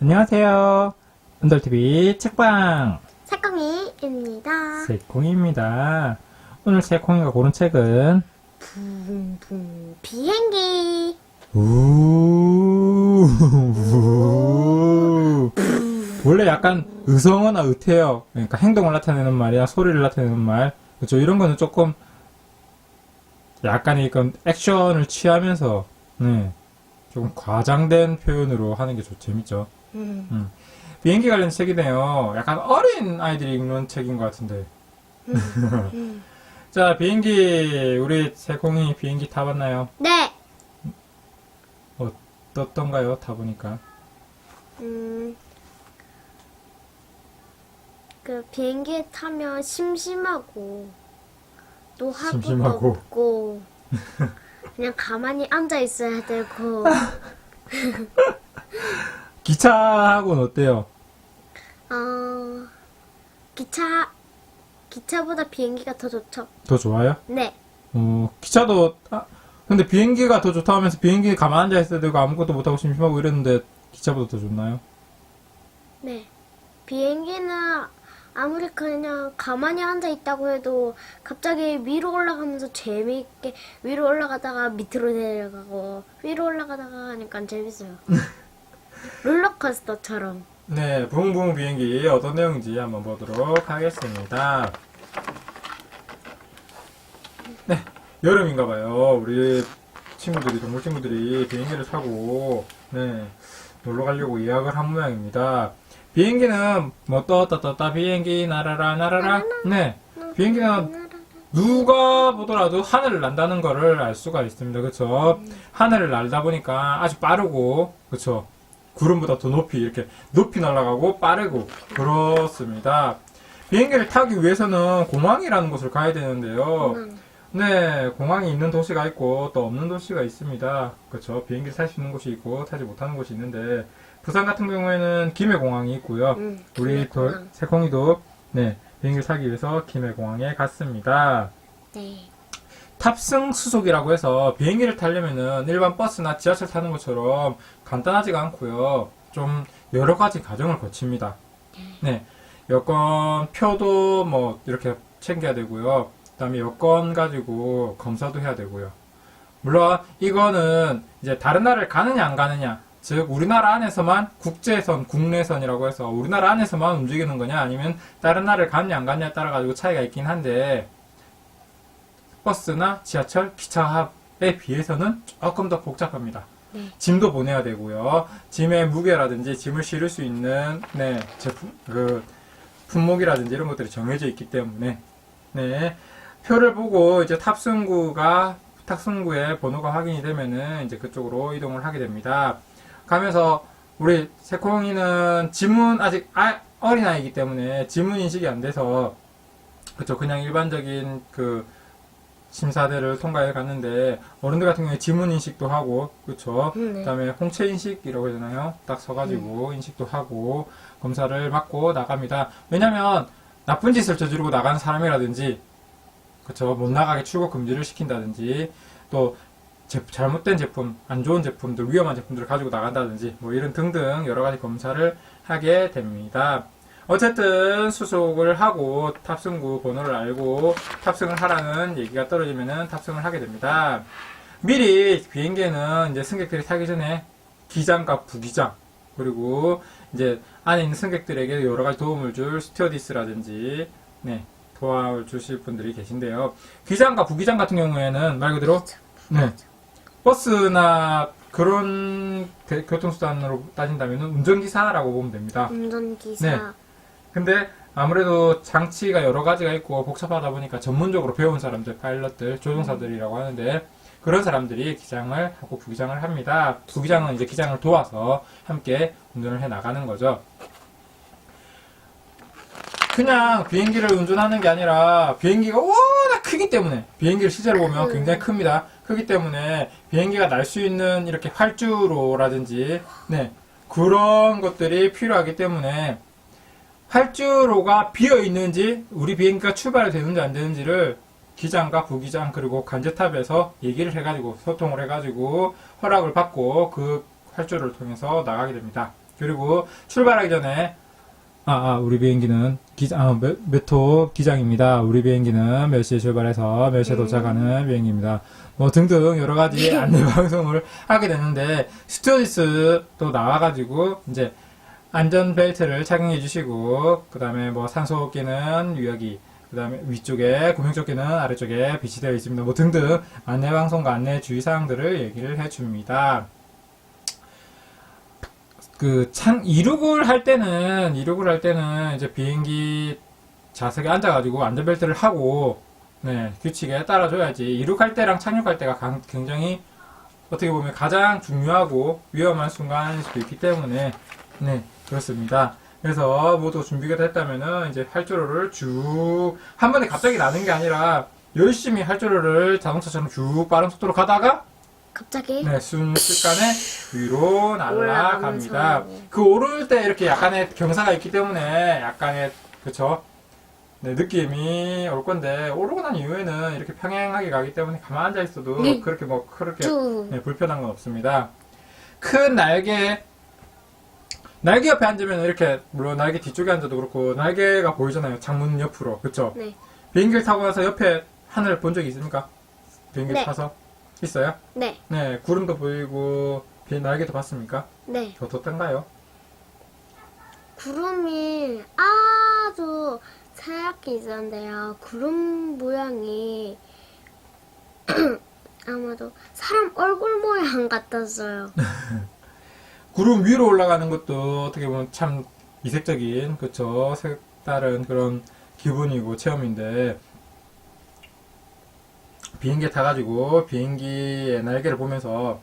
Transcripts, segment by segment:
안녕하세요. 은돌TV 책방 새콩이입니다. 새콩입니다. 오늘 새콩이가 고른 책은 붕붕 비행기. 원래 약간 의성어나 의태어, 그러니까 행동을 나타내는 말이야, 소리를 나타내는 말, 그렇죠. 이런 거는 조금 약간의 이건 액션을 취하면서 조금 과장된 표현으로 하는 게 재밌죠. 비행기 관련 책이네요. 약간 어린 아이들이 읽는 책인 것 같은데. 자, 비행기, 우리 새콩이 비행기 타봤나요? 네. 어떻던가요? 타보니까. 그 비행기에 타면 심심하고 또 할 것도 심심하고. 없고 그냥 가만히 앉아 있어야 되고. 기차하고는 어때요? 기차보다 비행기가 더 좋죠. 더 좋아요? 네. 기차도, 근데 비행기가 더 좋다 하면서 비행기 가만 앉아 있어야 되고 아무것도 못하고 심심하고 이랬는데 기차보다 더 좋나요? 네. 비행기는 아무리 그냥 가만히 앉아 있다고 해도 갑자기 위로 올라가면서 재미있게 위로 올라가다가 밑으로 내려가고 위로 올라가다가 하니까 재밌어요. 롤러코스터처럼. 네, 붕붕 비행기 어떤 내용인지 한번 보도록 하겠습니다. 네, 여름인가봐요. 우리 친구들이, 동물 친구들이 비행기를 타고, 놀러 가려고 예약을 한 모양입니다. 비행기는 뭐 떴다 비행기 나라라 나라라. 네, 비행기는 누가 보더라도 하늘을 난다는 거를 알 수가 있습니다. 그쵸? 하늘을 날다 보니까 아주 빠르고, 그쵸? 구름보다 더 높이, 이렇게 높이 날아가고 빠르고, 그렇습니다. 비행기를 타기 위해서는 공항이라는 곳을 가야 되는데요. 네, 공항이 있는 도시가 있고, 또 없는 도시가 있습니다. 그쵸? 비행기를 탈 수 있는 곳이 있고, 타지 못하는 곳이 있는데, 부산 같은 경우에는 김해공항이 있고요. 우리 김해공항. 새콩이도, 비행기를 타기 위해서 김해공항에 갔습니다. 네. 탑승 수속이라고 해서 비행기를 타려면은 일반 버스나 지하철 타는 것처럼 간단하지가 않고요. 좀 여러 가지 과정을 거칩니다. 네. 여권 표도 뭐 이렇게 챙겨야 되고요. 그다음에 여권 가지고 검사도 해야 되고요. 물론 이거는 이제 다른 나라를 가느냐 안 가느냐, 즉 우리나라 안에서만 국제선, 국내선이라고 해서 우리나라 안에서만 움직이는 거냐 아니면 다른 나라를 가느냐 안 가느냐에 따라 가지고 차이가 있긴 한데, 버스나 지하철, 기차에 비해서는 조금 더 복잡합니다. 네. 짐도 보내야 되고요. 짐의 무게라든지 짐을 실을 수 있는 제품, 품목이라든지 이런 것들이 정해져 있기 때문에 표를 보고 이제 탑승구의 번호가 확인이 되면은 이제 그쪽으로 이동을 하게 됩니다. 가면서 우리 새콩이는 지문 아직 어린아이이기 때문에 지문 인식이 안 돼서 그쵸, 그냥 일반적인 심사대를 통과해 갔는데, 어른들 같은 경우에 지문 인식도 하고, 그쵸? 그 다음에 홍채 인식이라고 해야 되나요? 딱 서가지고 인식도 하고, 검사를 받고 나갑니다. 왜냐면, 나쁜 짓을 저지르고 나가는 사람이라든지, 그쵸? 못 나가게 출국 금지를 시킨다든지, 또, 잘못된 제품, 안 좋은 제품들, 위험한 제품들을 가지고 나간다든지, 뭐 이런 등등 여러 가지 검사를 하게 됩니다. 어쨌든 수속을 하고 탑승구 번호를 알고 탑승을 하라는 얘기가 떨어지면은 탑승을 하게 됩니다. 미리 비행기에는 이제 승객들이 타기 전에 기장과 부기장, 그리고 이제 안에 있는 승객들에게 여러 가지 도움을 줄 스튜어디스라든지 도와주실 분들이 계신데요. 기장과 부기장 같은 경우에는 말 그대로 버스나 그런 교통수단으로 따진다면 운전기사라고 보면 됩니다. 운전기사. 근데 아무래도 장치가 여러 가지가 있고 복잡하다 보니까 전문적으로 배운 사람들, 파일럿들, 조종사들이라고 하는데, 그런 사람들이 기장을 하고 부기장을 합니다. 부기장은 이제 기장을 도와서 함께 운전을 해 나가는 거죠. 그냥 비행기를 운전하는 게 아니라 비행기가 워낙 크기 때문에, 비행기를 실제로 보면 굉장히 큽니다. 크기 때문에 비행기가 날 수 있는 이렇게 활주로라든지 그런 것들이 필요하기 때문에 활주로가 비어 있는지, 우리 비행기가 출발되는지 안 되는지를 기장과 부기장 그리고 관제탑에서 얘기를 해가지고 소통을 해가지고 허락을 받고 그 활주로를 통해서 나가게 됩니다. 그리고 출발하기 전에 우리 비행기는 몇호 기장입니다. 우리 비행기는 몇 시에 출발해서 몇 시에 도착하는 비행기입니다. 뭐 등등 여러 가지 안내 방송을 하게 되는데 스튜어디스도 나와가지고 이제 안전벨트를 착용해 주시고 그 다음에 뭐 산소호흡기는 여기 그 다음에 위쪽에 구명조끼는 아래쪽에 비치되어 있습니다. 뭐 등등 안내 방송과 안내 주의사항들을 얘기를 해줍니다. 이륙을 할 때는 이제 비행기 좌석에 앉아가지고 안전벨트를 하고, 네, 규칙에 따라줘야지. 이륙할 때랑 착륙할 때가 굉장히 어떻게 보면 가장 중요하고 위험한 순간일 수도 있기 때문에, 네, 그렇습니다. 그래서 모두 준비가 됐다면은 이제 활주로를 쭉, 한 번에 갑자기 나는 게 아니라 열심히 활주로를 자동차처럼 쭉 빠른 속도로 가다가 갑자기 네, 순식간에 위로 날아갑니다. 올라가면서. 그 오를 때 이렇게 약간의 경사가 있기 때문에 약간의, 그쵸? 네, 느낌이 올 건데, 오르고 난 이후에는 이렇게 평행하게 가기 때문에 가만 앉아 있어도 네. 그렇게 쭉. 네, 불편한 건 없습니다. 큰 날개 옆에 앉으면 이렇게, 물론 날개 뒤쪽에 앉아도 그렇고, 날개가 보이잖아요. 창문 옆으로. 그쵸? 네. 비행기를 타고 나서 옆에 하늘 본 적이 있습니까? 비행기를 네. 타서? 있어요? 네. 네, 구름도 보이고, 날개도 봤습니까? 네. 어떤가요? 구름이 아주 하얗게 있었는데요. 구름 모양이 아마도 사람 얼굴 모양 같았어요. 구름 위로 올라가는 것도 어떻게 보면 참 이색적인, 그쵸? 색다른 그런 기분이고 체험인데, 비행기에 타가지고 비행기의 날개를 보면서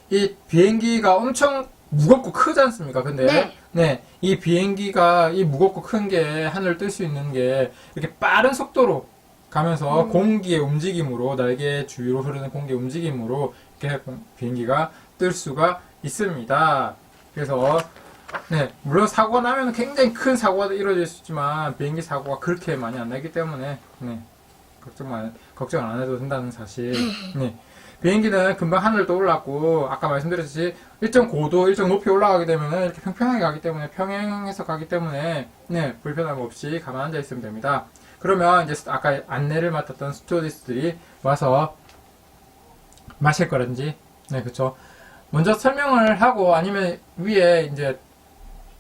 이 비행기가 엄청 무겁고 크지 않습니까? 근데 네. 이 비행기가 이 무겁고 큰 게 하늘을 뜰 수 있는 게 이렇게 빠른 속도로 가면서 공기의 움직임으로 날개 주위로 흐르는 공기의 움직임으로 이렇게 비행기가 뜰 수가 있습니다. 그래서 네, 물론 사고가 나면 굉장히 큰 사고가 이루어질 수 있지만 비행기 사고가 그렇게 많이 안 나기 때문에 네. 걱정 안 해도 된다는 사실. 네. 비행기는 금방 하늘도 올랐고, 아까 말씀드렸듯이 일정 고도, 일정 높이 올라가게 되면 이렇게 평평하게 가기 때문에, 평행해서 가기 때문에, 네, 불편함 없이 가만 앉아 있으면 됩니다. 그러면 이제 아까 안내를 맡았던 스튜어디스들이 와서 마실 거라든지, 네, 그쵸. 먼저 설명을 하고 아니면 위에 이제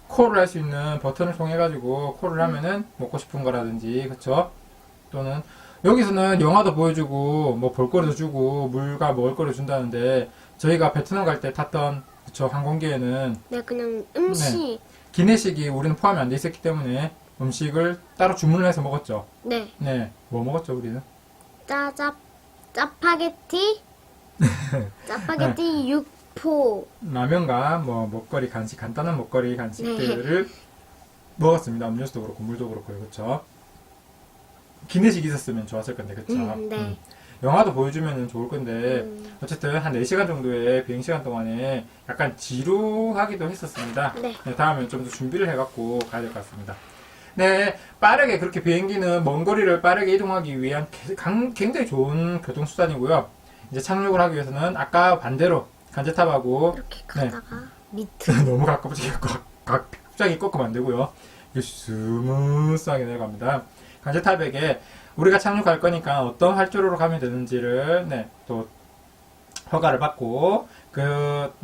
콜을 할 수 있는 버튼을 통해가지고 콜을 하면은 먹고 싶은 거라든지, 그쵸. 또는 여기서는 영화도 보여주고 뭐 볼거리도 주고 물과 먹을거리 준다는데 저희가 베트남 갈 때 탔던 그쵸 항공기에는 네, 그냥 음식. 기내식이 우리는 포함이 안 돼 있었기 때문에 음식을 따로 주문을 해서 먹었죠. 네. 네, 뭐 먹었죠 우리는? 짜파게티. 짜파게티 육포. 라면과 뭐 먹거리 간식 간단한 먹거리 간식들을 먹었습니다. 음료수도 그렇고 물도 그렇고요, 그렇죠? 기내식 있었으면 좋았을 건데, 그쵸? 네. 영화도 보여주면 좋을 건데, 어쨌든 한 4시간 정도의 비행시간 동안에 약간 지루하기도 했었습니다. 네. 네, 다음에 좀 더 준비를 해갖고 가야 될 것 같습니다. 네, 빠르게 그렇게 비행기는 먼 거리를 빠르게 이동하기 위한 굉장히 좋은 교통수단이고요. 이제 착륙을 하기 위해서는 아까 반대로 간제탑하고 이렇게 가다가 밑으로. 너무 갑자기 꺾으면 안 되고요. 이게 스무스하게 내려갑니다. 간제탑에게 우리가 착륙할 거니까 어떤 활주로로 가면 되는지를 또 허가를 받고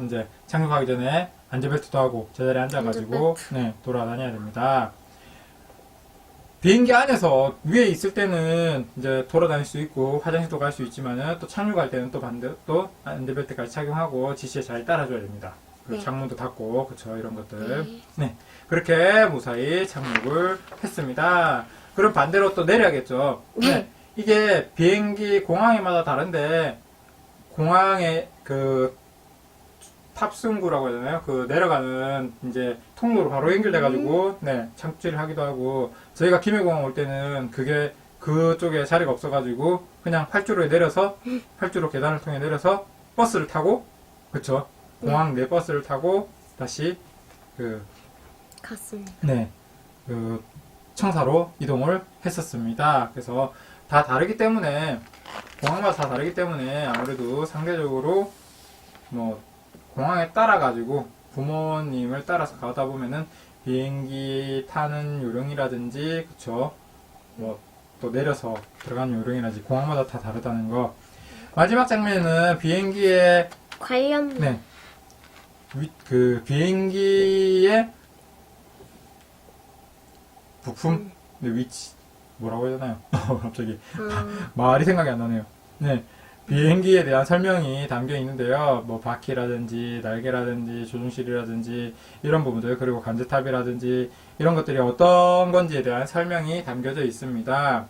이제 착륙하기 전에 안전벨트도 하고 제자리에 앉아가지고 돌아다녀야 됩니다. 비행기 안에서 위에 있을 때는 이제 돌아다닐 수 있고 화장실도 갈 수 있지만은 또 착륙할 때는 또 안전벨트까지 착용하고 지시에 잘 따라줘야 됩니다. 그리고 창문도 닫고 그쵸 이런 것들. 네. 그렇게 무사히 착륙을 했습니다. 그럼 반대로 또 내려야겠죠. 네. 이게 비행기 공항마다 다른데 공항의 그 탑승구라고 해야 되나요? 그 내려가는 이제 통로로 바로 연결돼가지고 착지를 하기도 하고 저희가 김해공항 올 때는 그게 그쪽에 자리가 없어가지고 그냥 활주로에 내려서 활주로 계단을 통해 내려서 버스를 타고 그쵸? 공항 내 버스를 타고 다시 갔습니다. 청사로 이동을 했었습니다. 그래서 다 다르기 때문에 공항마다 다 다르기 때문에 아무래도 상대적으로 뭐 공항에 따라 가지고 부모님을 따라서 가다 보면은 비행기 타는 요령이라든지, 그쵸? 뭐, 또 내려서 들어가는 요령이라든지, 공항마다 다 다르다는 거. 마지막 장면은 비행기의, 관련 네. 그, 비행기의 부품, 네, 위치, 뭐라고 해야 되나요? 갑자기. 말이 생각이 안 나네요. 네. 비행기에 대한 설명이 담겨 있는데요. 뭐 바퀴라든지 날개라든지 조종실이라든지 이런 부분들, 그리고 관제탑이라든지 이런 것들이 어떤 건지에 대한 설명이 담겨져 있습니다.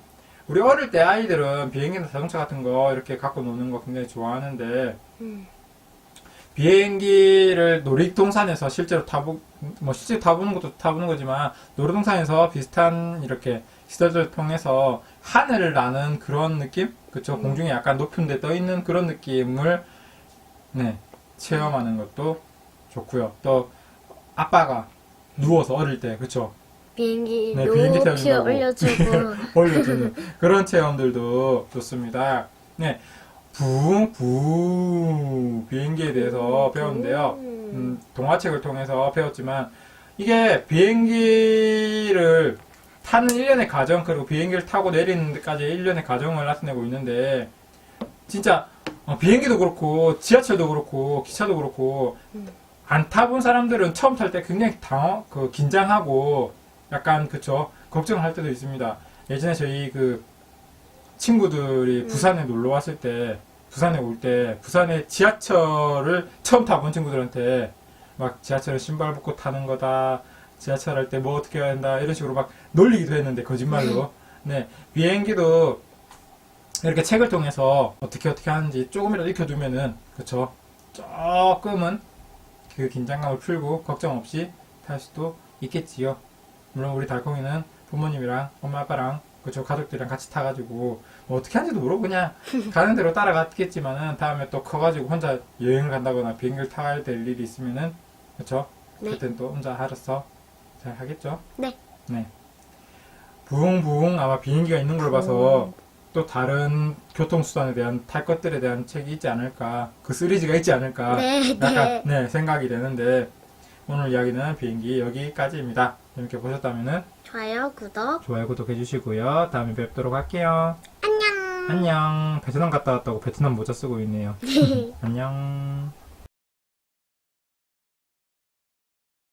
우리 어릴 때 아이들은 비행기나 자동차 같은 거 이렇게 갖고 노는 거 굉장히 좋아하는데 비행기를 놀이동산에서 실제로 실제 타보는 것도 타보는 거지만 놀이동산에서 비슷한 이렇게 시설들을 통해서 하늘을 나는 그런 느낌? 그쵸? 공중에 약간 높은 데 떠 있는 그런 느낌을 네, 체험하는 것도 좋고요. 또 아빠가 누워서 어릴 때, 그쵸? 비행기 네, 비행기 높이 태우는 올려주고 올려주는 그런 체험들도 좋습니다. 네, 부웅 비행기에 대해서 배웠는데요. 동화책을 통해서 배웠지만 이게 비행기를 타는 일련의 과정, 그리고 비행기를 타고 내리는 데까지 일련의 과정을 나타내고 있는데 진짜 비행기도 그렇고 지하철도 그렇고 기차도 그렇고 안 타본 사람들은 처음 탈 때 굉장히 긴장하고 약간 그쵸 걱정할 때도 있습니다. 예전에 저희 그 친구들이 부산에 놀러 왔을 때 부산에 올 때 부산에 지하철을 처음 타본 친구들한테 막 지하철은 신발 벗고 타는 거다, 지하철 할 때 뭐 어떻게 해야 된다 이런 식으로 막 놀리기도 했는데 거짓말로. 네, 비행기도 이렇게 책을 통해서 어떻게 하는지 조금이라도 익혀두면은 그쵸 조금은 그 긴장감을 풀고 걱정 없이 탈 수도 있겠지요. 물론 우리 달콩이는 부모님이랑 엄마 아빠랑 그쵸 가족들이랑 같이 타가지고 뭐 어떻게 하는지도 모르고 그냥 가는 대로 따라갔겠지만은 다음에 또 커가지고 혼자 여행을 간다거나 비행기를 타야 될 일이 있으면은 그쵸 네. 그때는 또 혼자 알아서 잘 하겠죠. 네. 네. 부웅부웅 아마 비행기가 있는 걸 봐서 또 다른 교통수단에 대한 탈 것들에 대한 책이 있지 않을까, 그 시리즈가 있지 않을까 네, 약간 네, 생각이 되는데 오늘 이야기는 비행기 여기까지입니다. 재밌게 보셨다면은 좋아요, 구독. 좋아요 구독해 주시고요. 다음에 뵙도록 할게요. 안녕. 안녕. 베트남 갔다 왔다고 베트남 모자 쓰고 있네요. 안녕.